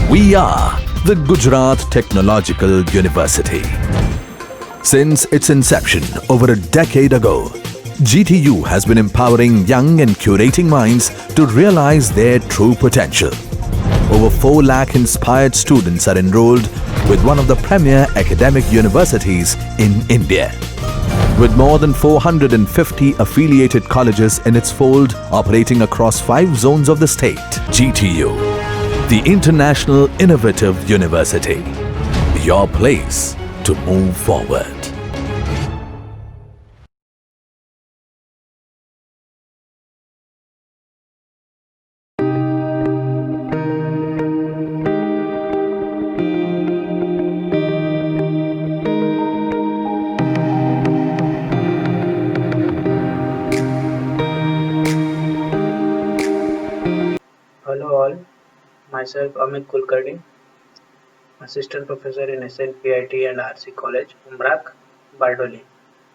We are the Gujarat Technological University. Since its inception over a decade ago, GTU has been empowering young and curating minds to realize their true potential. Over 4 lakh inspired students are enrolled with one of the premier academic universities in India. With more than 450 affiliated colleges in its fold operating across 5 zones of the state, GTU, the International Innovative University, your place to move forward. Hello all, myself Amit Kulkarni, Assistant Professor in SNPIT and RC College, Umrak, Bardoli.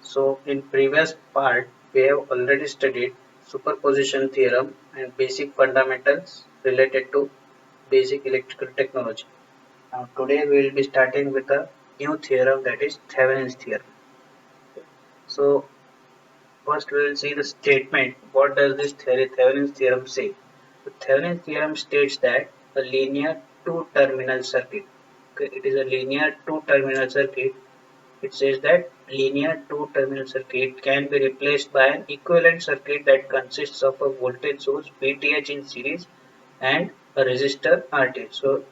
So in previous part, we have already studied superposition theorem and basic fundamentals related to basic electrical technology. Now today we will be starting with a new theorem, that is Thevenin's theorem. So first we will see the statement. What does this Thevenin's theorem say? The Thevenin's theorem states that a linear two-terminal circuit, okay, it is a linear two-terminal circuit. It says that linear two-terminal circuit can be replaced by an equivalent circuit that consists of a voltage source VTH in series and a resistor RTH. So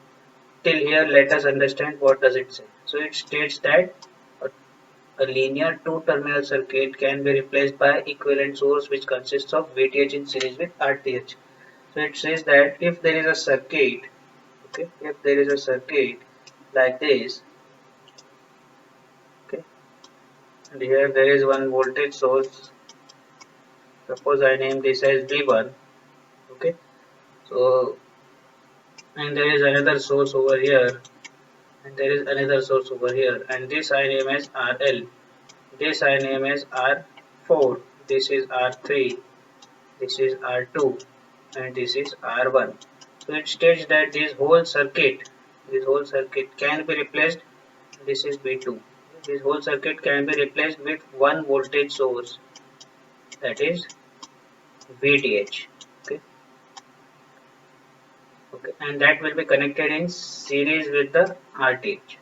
till here let us understand what does it say. So it states that a a linear two-terminal circuit can be replaced by equivalent source which consists of VTH in series with RTH. So it says that if there is a circuit, okay, if there is a circuit like this, okay, and here there is one voltage source. Suppose I name this as V1, okay. So and there is another source over here, and there is another source over here, and this I name as RL. This I name as R4. This is R3. This is R2 and this is R1. So it states that this whole circuit can be replaced. This is V2. This whole circuit can be replaced with one voltage source, that is VTH. Okay, okay, and that will be connected in series with the RTH.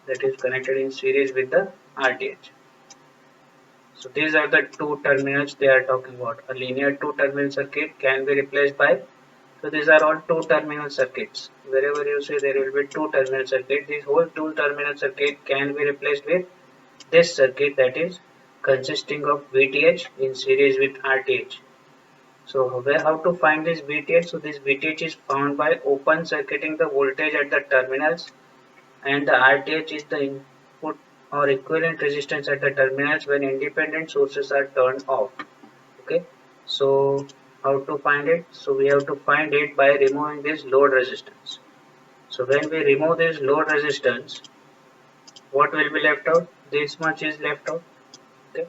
That is connected in series with the RTH. So these are the two terminals they are talking about. A linear two-terminal circuit can be replaced by. So these are all two-terminal circuits. Wherever you see there will be two-terminal circuit. This whole two-terminal circuit can be replaced with this circuit, that is consisting of VTH in series with RTH. So how to find this VTH? So this VTH is found by open circuiting the voltage at the terminals, and the RTH is the input or equivalent resistance at the terminals when independent sources are turned off. Okay, so how to find it? So we have to find it by removing this load resistance. So when we remove this load resistance, what will be left out? This much is left out. Okay,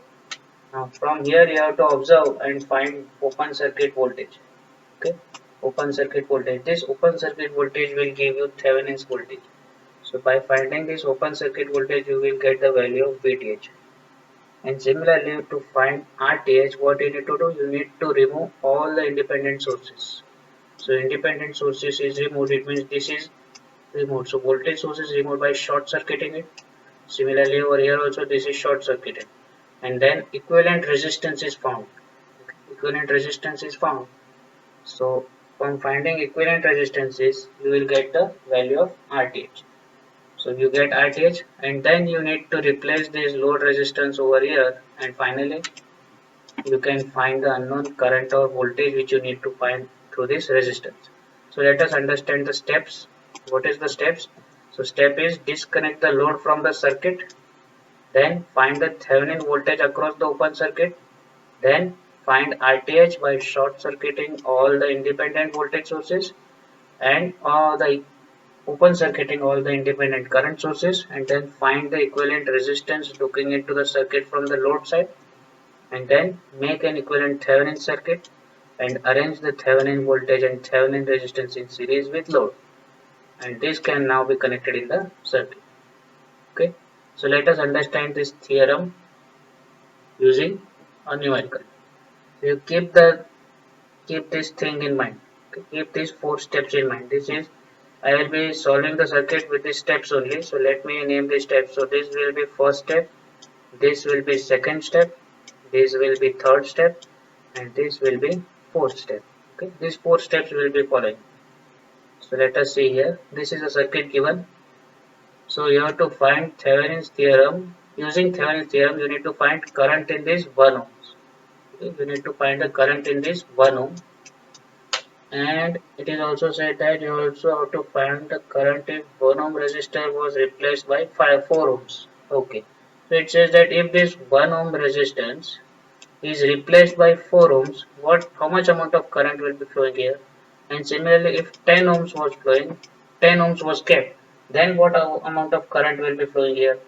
now from here you have to observe and find open circuit voltage. Okay, open circuit voltage. This open circuit voltage will give you Thevenin's voltage. So by finding this open circuit voltage, you will get the value of VTH. And similarly, to find RTH, what you need to do? You need to remove all the independent sources. So independent sources is removed. It means this is removed. So voltage source is removed by short circuiting it. Similarly, over here also this is short circuited. And then equivalent resistance is found. Equivalent resistance is found. So from finding equivalent resistances, you will get the value of RTH. So you get RTH, and then you need to replace this load resistance over here, and finally you can find the unknown current or voltage which you need to find through this resistance. So let us understand the steps. What is the steps? So step is disconnect the load from the circuit, then find the Thevenin voltage across the open circuit, then find RTH by short circuiting all the independent voltage sources and the open circuiting all the independent current sources, and then find the equivalent resistance looking into the circuit from the load side, and then make an equivalent Thevenin circuit, and arrange the Thevenin voltage and Thevenin resistance in series with load, and this can now be connected in the circuit. Okay, so let us understand this theorem using a numerical. So you keep this thing in mind. Okay, keep these 4 steps in mind. This is, I will be solving the circuit with these steps only. So let me name the steps. So this will be first step, this will be second step, this will be third step, and this will be fourth step. Okay, these 4 steps will be following. So let us see here. This is a circuit given. So you have to find Thevenin's theorem. Using Thevenin's theorem, you need to find current in this 1 ohms. Okay, you need to find the current in this 1 ohm, and it is also said that you also have to find the current if 1 ohm resistor was replaced by 4 ohms. Okay, so it says that if this 1 ohm resistance is replaced by 4 ohms, how much amount of current will be flowing here? And similarly, if 10 ohms was flowing, 10 ohms was kept, then what amount of current will be flowing here?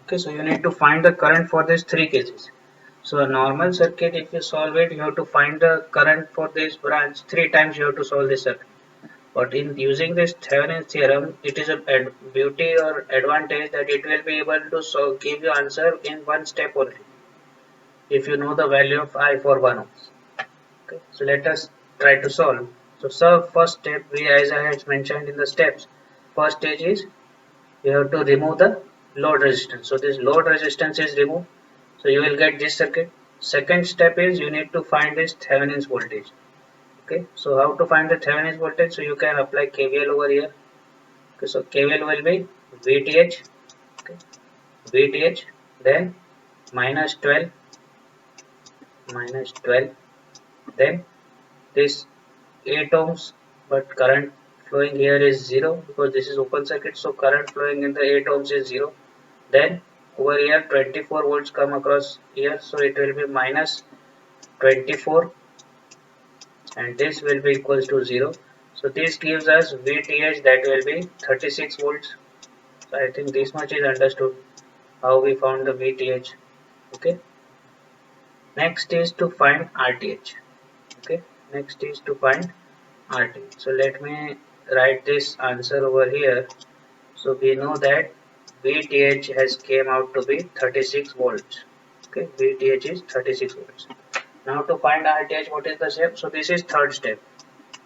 Okay, so you need to find the current for these 3 cases. So a normal circuit, if you solve it, you have to find the current for this branch 3 times. You have to solve this circuit. But in using this Thevenin's theorem, it is a beauty or advantage that it will be able to give you answer in 1 step only, if you know the value of I for 1 ohms. Okay, so let us try to solve. So first step, we, as I had mentioned in the steps, first stage is you have to remove the load resistance. So this load resistance is removed. So you will get this circuit. Second step is you need to find this Thevenin's voltage. Okay, so how to find the Thevenin's voltage? So you can apply KVL over here. Okay, so KVL will be VTH, okay, VTH, then minus 12, then this 8 ohms, but current flowing here is 0 because this is open circuit, so current flowing in the 8 ohms is 0. Then over here 24 volts come across here, so it will be minus 24, and this will be equals to 0. So this gives us VTH, that will be 36 volts. So I think this much is understood how we found the VTH. Okay, next is to find RTH. Okay, next is to find RTH. So let me write this answer over here. So we know that VTH has came out to be 36 volts. Okay, VTH is 36 volts. Now to find RTH, what is the step? So this is third step.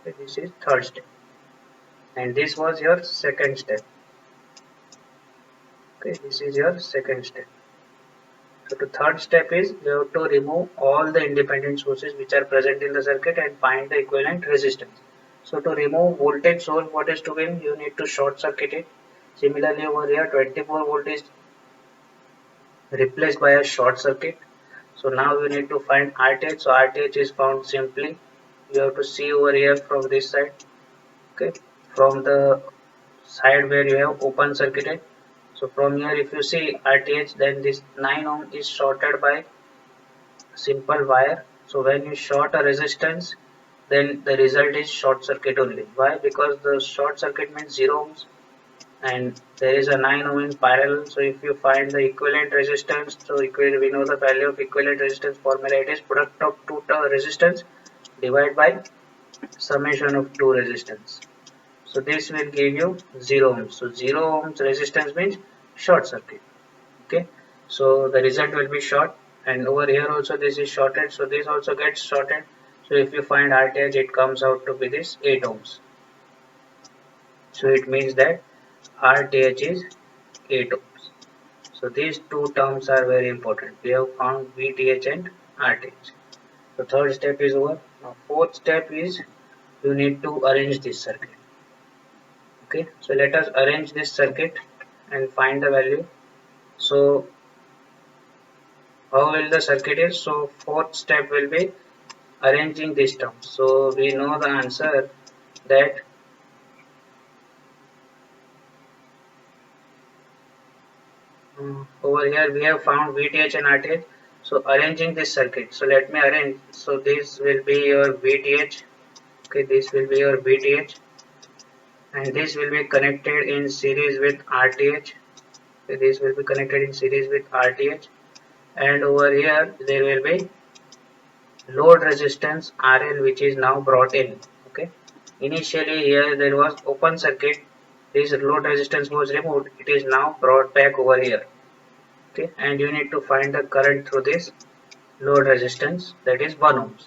Okay, this is third step, and this was your second step. Okay, this is your second step. So the third step is you have to remove all the independent sources which are present in the circuit and find the equivalent resistance. So to remove voltage source, what is to be? You need to short circuit it. Similarly over here 24 volt is replaced by a short circuit. So now you need to find RTH. So RTH is found simply, you have to see over here from this side. Okay, from the side where you have open circuited. So from here if you see RTH, then this 9 ohm is shorted by simple wire. So when you short a resistance, then the result is short circuit only. Why? Because the short circuit means 0 ohms and there is a 9 ohm in parallel. So if you find the equivalent resistance, so we know the value of equivalent resistance formula, it is product of two resistance divided by summation of two resistance. So this will give you 0 ohms. So 0 ohms resistance means short circuit. Okay, so the result will be short, and over here also this is shorted, so this also gets shorted. So if you find RTH, it comes out to be this 8 ohms. So it means that RTH is 8 ohms. So these two terms are very important. We have found VTH and RTH. So third step is over. Now fourth step is you need to arrange this circuit. Okay, so let us arrange this circuit and find the value. So how will the circuit is? So fourth step will be arranging these terms. So we know the answer that over here we have found VTH and RTH. So arranging this circuit. So let me arrange. So this will be your VTH. Okay, this will be your VTH, and this will be connected in series with RTH. Okay, this will be connected in series with RTH, and over here there will be load resistance RL which is now brought in. Okay. Initially here there was open circuit, this load resistance was removed, it is now brought back over here. Okay, and you need to find the current through this load resistance, that is 1 ohms.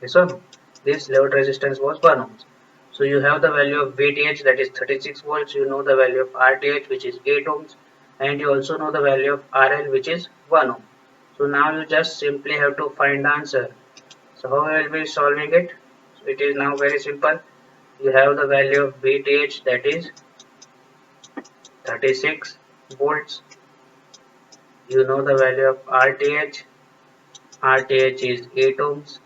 Yes or no? This load resistance was 1 ohms. So you have the value of VTH, that is 36 volts, you know the value of RTH which is 8 ohms, and you also know the value of RL which is 1 ohm. So now you just simply have to find the answer. So how we will be solving it? So it is now very simple. You have the value of VTH, that is 36 volts. You know the value of RTH. RTH is 8 ohms.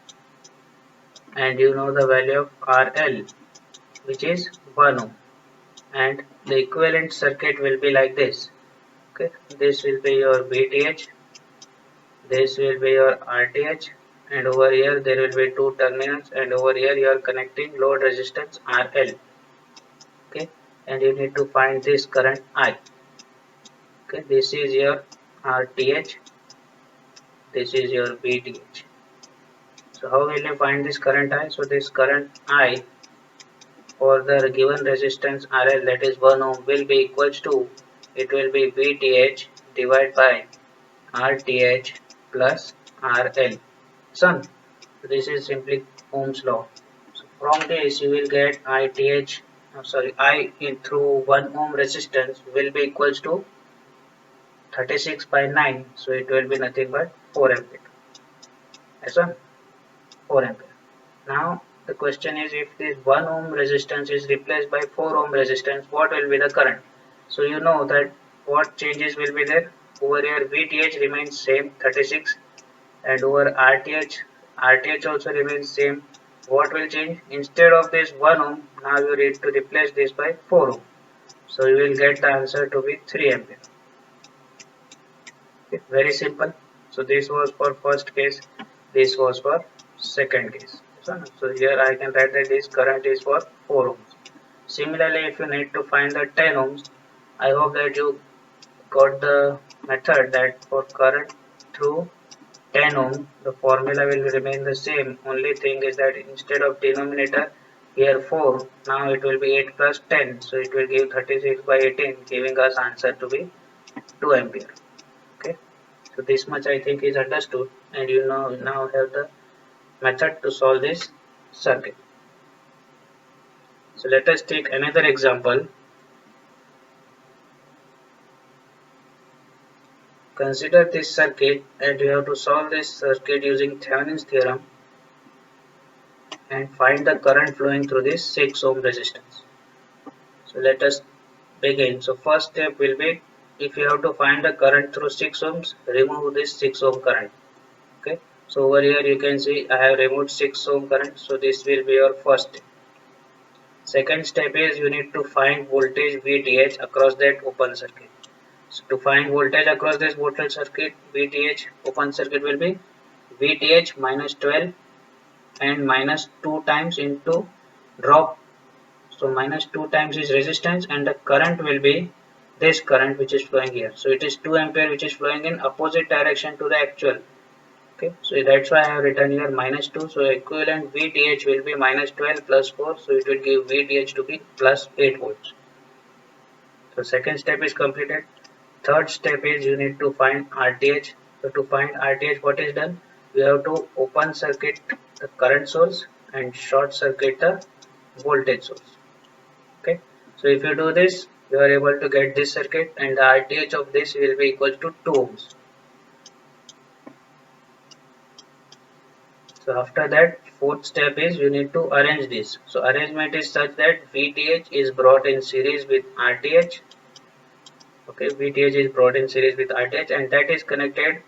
And you know the value of RL, which is 1 ohm. And the equivalent circuit will be like this. Okay, this will be your VTH, this will be your RTH, and over here there will be two terminals, and over here you are connecting load resistance RL. Okay, and you need to find this current I. Okay, this is your RTH, this is your VTH. So how will you find this current I? So this current I for the given resistance RL, that is 1 ohm, will be equals to, it will be VTH divided by RTH plus RL. So this is simply Ohm's law. So from this you will get ITH, I in through 1 ohm resistance will be equals to 36 by 9, so it will be nothing but 4 ampere. Yes, 4 ampere. Now the question is, if this 1 ohm resistance is replaced by 4 ohm resistance, what will be the current? So you know that what changes will be there. Over here VTH remains same 36, and over RTH also remains same. What will change? Instead of this 1 ohm, now you need to replace this by 4 ohm. So you will get the answer to be 3 ampere. Okay, very simple. So this was for first case, this was for second case. So here I can write that this current is for 4 ohms. Similarly, if you need to find the 10 ohms, I hope that you got the method that for current through 10 ohm, the formula will remain the same. Only thing is that instead of denominator here 4, now it will be 8 plus 10. So it will give 36 by 18, giving us answer to be 2 ampere. Okay. So this much I think is understood, and you now have the method to solve this circuit. So let us take another example. Consider this circuit, and you have to solve this circuit using Thevenin's theorem and find the current flowing through this 6 ohm resistance. So let us begin. So first step will be, if you have to find the current through 6 ohms, remove this 6 ohm current. Okay. So over here you can see I have removed 6 ohm current. So this will be your first step. Second step is you need to find voltage VTH across that open circuit. So to find voltage across this voltage circuit, VTH open circuit will be VTH minus 12 and minus 2 times into drop. So minus 2 times is resistance, and the current will be this current which is flowing here. So it is 2 ampere which is flowing in opposite direction to the actual. Okay, so that's why I have written here minus 2. So equivalent VTH will be minus 12 plus 4. So it will give VTH to be plus 8 volts. So second step is completed. Third step is you need to find RTH. So to find RTH, what is done? You have to open circuit the current source and short circuit the voltage source. Okay, so if you do this, you are able to get this circuit, and the RTH of this will be equal to 2 ohms. So after that, fourth step is you need to arrange this. So arrangement is such that VTH is brought in series with RTH. Okay, VTH is brought in series with RTH, and that is connected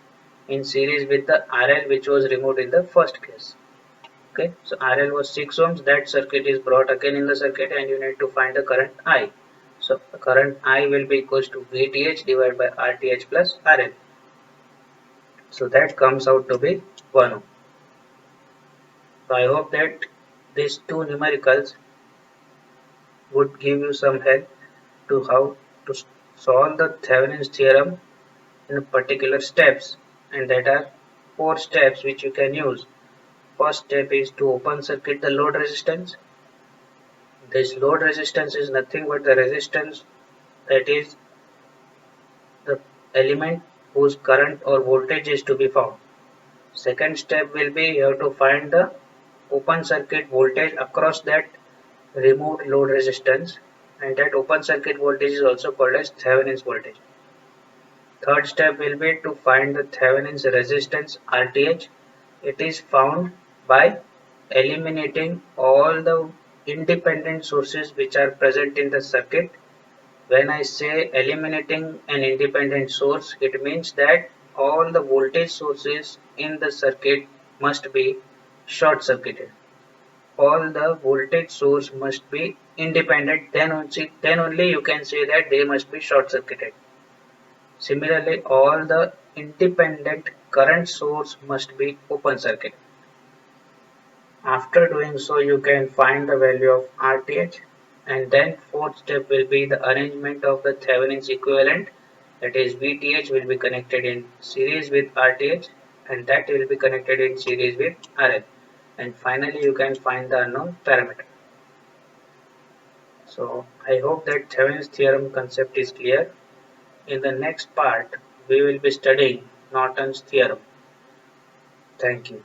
in series with the RL which was removed in the first case. Okay, so RL was 6 ohms, that circuit is brought again in the circuit, and you need to find the current I. So the current I will be equals to VTH divided by RTH plus RL. So that comes out to be 1 ohm. So I hope that these two numericals would give you some help to how to solve the Thevenin's theorem in particular steps, and that are four steps which you can use. First step is to open circuit the load resistance. This load resistance is nothing but the resistance, that is the element whose current or voltage is to be found. Second step will be you have to find the open circuit voltage across that removed load resistance, and that open circuit voltage is also called as Thevenin's voltage. Third step will be to find the Thevenin's resistance RTh. It is found by eliminating all the independent sources which are present in the circuit. When I say eliminating an independent source, it means that all the voltage sources in the circuit must be short circuited. All the voltage source must be independent, then only you can say that they must be short circuited. Similarly, all the independent current source must be open circuit. After doing so, you can find the value of RTh, and then fourth step will be the arrangement of the Thevenin's equivalent, that is VTh will be connected in series with RTh, and that will be connected in series with RL, and finally you can find the unknown parameter. So I hope that Thevenin's theorem concept is clear. In the next part, we will be studying Norton's theorem. Thank you.